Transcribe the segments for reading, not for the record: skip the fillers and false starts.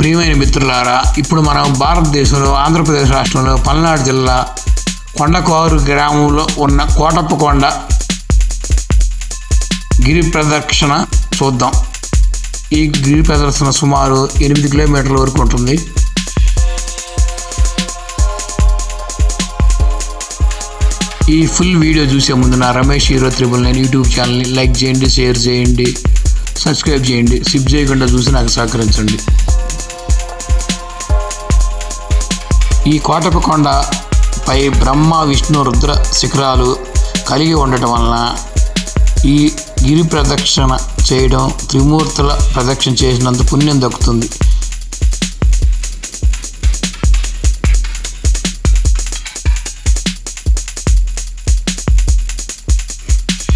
ప్రియమైన మిత్రులారా, ఇప్పుడు మనం భారతదేశంలో ఆంధ్రప్రదేశ్ రాష్ట్రంలో పల్నాడు జిల్లా కొండకారు గ్రామంలో ఉన్న కోటప్పకొండ గిరి ప్రదక్షిణ చూద్దాం. ఈ గిరి ప్రదర్శన సుమారు 8 కిలోమీటర్ల వరకు ఉంటుంది. ఈ ఫుల్ వీడియో చూసే ముందు నా రమేష్ హీరో 999 యూట్యూబ్ ఛానల్ని లైక్ చేయండి, షేర్ చేయండి, సబ్స్క్రైబ్ చేయండి. స్కిప్ చేయకుండా చూసి నాకు సహకరించండి. ఈ కోటప్పకొండ పై బ్రహ్మ విష్ణు రుద్ర శిఖరాలు కలిగి ఉండటం వలన ఈ గిరి ప్రదక్షిణ చేయడం త్రిమూర్తుల ప్రదక్షిణ చేసినంత పుణ్యం దక్కుతుంది.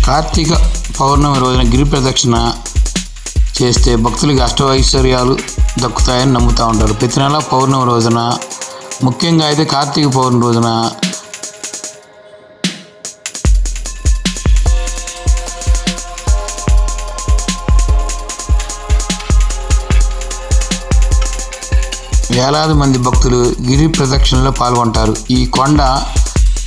కార్తీక పౌర్ణమి రోజున గిరి ప్రదక్షిణ చేస్తే భక్తులకి అష్టైశ్వర్యాలు దక్కుతాయని నమ్ముతూ ఉంటారు. ప్రతి నెల పౌర్ణమి రోజున, ముఖ్యంగా అయితే కార్తీక పౌర్ణమి రోజున వేలాది మంది భక్తులు గిరి ప్రదక్షిణలో పాల్గొంటారు. ఈ కొండ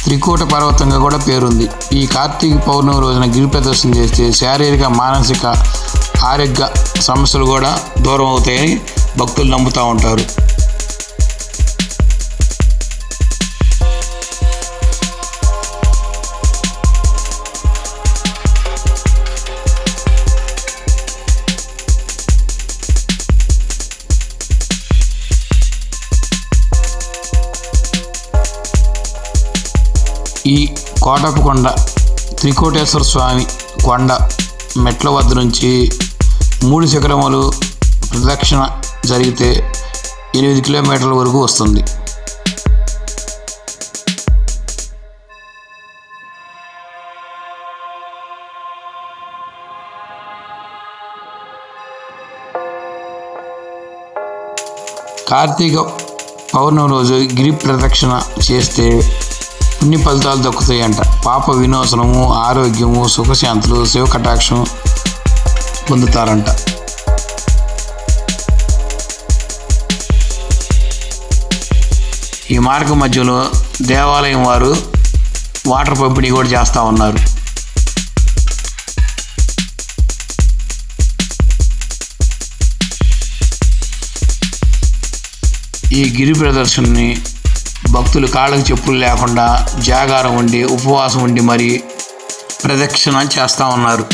త్రికూట పర్వతంగా కూడా పేరుంది. ఈ కార్తీక పౌర్ణమి రోజున గిరి ప్రదర్శన చేస్తే శారీరక, మానసిక ఆరోగ్య సమస్యలు కూడా దూరం అవుతాయని భక్తులు నమ్ముతూ ఉంటారు. ఈ కోటప్పకొండ త్రికోటేశ్వర స్వామి కొండ మెట్ల వద్ద నుంచి 3 శిఖరములు ప్రదక్షిణ జరిగితే 8 కిలోమీటర్ల వరకు వస్తుంది. కార్తీక పౌర్ణమి రోజు గిరి ప్రదక్షిణ చేస్తే పుణ్య ఫలితాలు దక్కుతాయంట. పాప వినాశనము, ఆరోగ్యము, సుఖశాంతులు, శివ కటాక్షం పొందుతారంట. ఈ మార్గం మధ్యలో దేవాలయం వారు వాటర్ పంపిణీ కూడా చేస్తూ ఉన్నారు. ఈ గిరి ప్రదర్శనని భక్తులు కాళ్ళకు చెప్పులు లేకుండా జాగారం ఉండి, ఉపవాసం ఉండి మరి ప్రదక్షిణ చేస్తూ ఉన్నారు.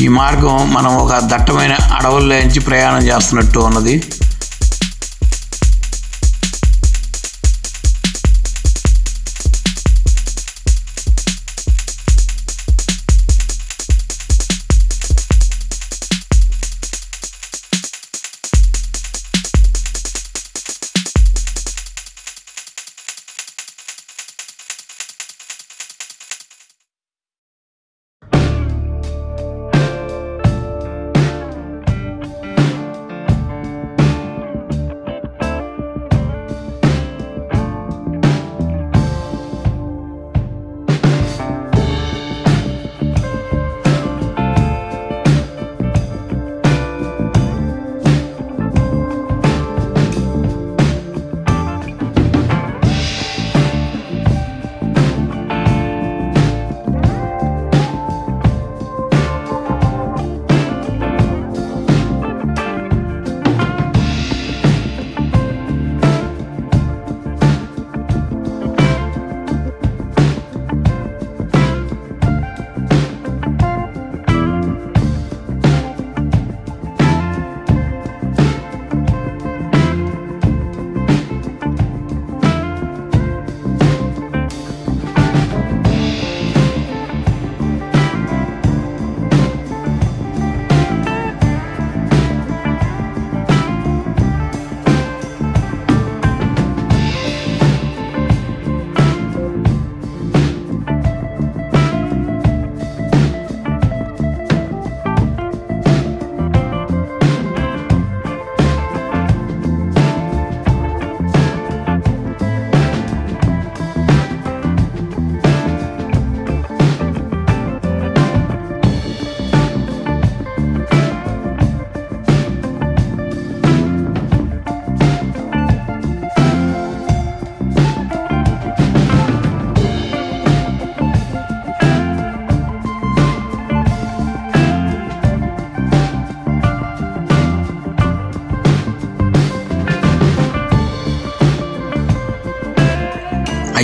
ఈ మార్గం మనం ఒక దట్టమైన అడవుల్లో నుంచి ప్రయాణం చేస్తున్నట్టు ఉన్నది.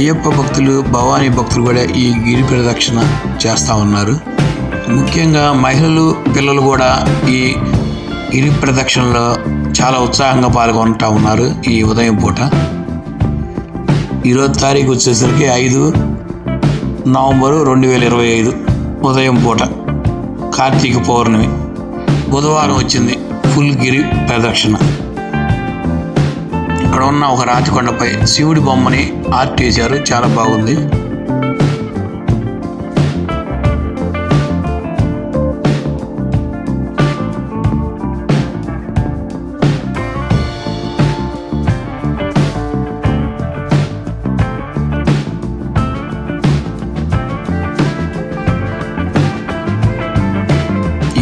అయ్యప్ప భక్తులు, భవానీ భక్తులు కూడా ఈ గిరి ప్రదక్షిణ చేస్తూ ఉన్నారు. ముఖ్యంగా మహిళలు, పిల్లలు కూడా ఈ గిరి ప్రదక్షిణలో చాలా ఉత్సాహంగా పాల్గొంటూ ఉన్నారు. ఈ ఉదయం పూట ఈరోజు తారీఖు వచ్చేసరికి 5 నవంబరు 2025 ఉదయం పూట కార్తీక పౌర్ణమి బుధవారం వచ్చింది. ఫుల్ గిరి ప్రదక్షిణ. ఇక్కడ ఉన్న ఒక రాతికొండపై శివుడి బొమ్మని ఆర్ట్ చేశారు, చాలా బాగుంది.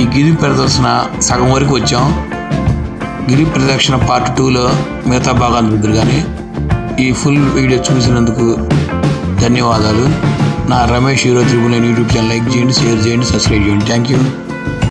ఈ గిరి ప్రదర్శన సగం వరకు వచ్చాం. గిరి ప్రదక్షిణ పార్ట్ 2లో మిగతా భాగాలు చూద్దరు. కానీ ఈ ఫుల్ వీడియో చూసినందుకు ధన్యవాదాలు. నా రమేష్ హీరో త్రిబుల్9 యూట్యూబ్ ఛానల్ లైక్ చేయండి, షేర్ చేయండి, సబ్స్క్రైబ్ చేయండి. Thank you.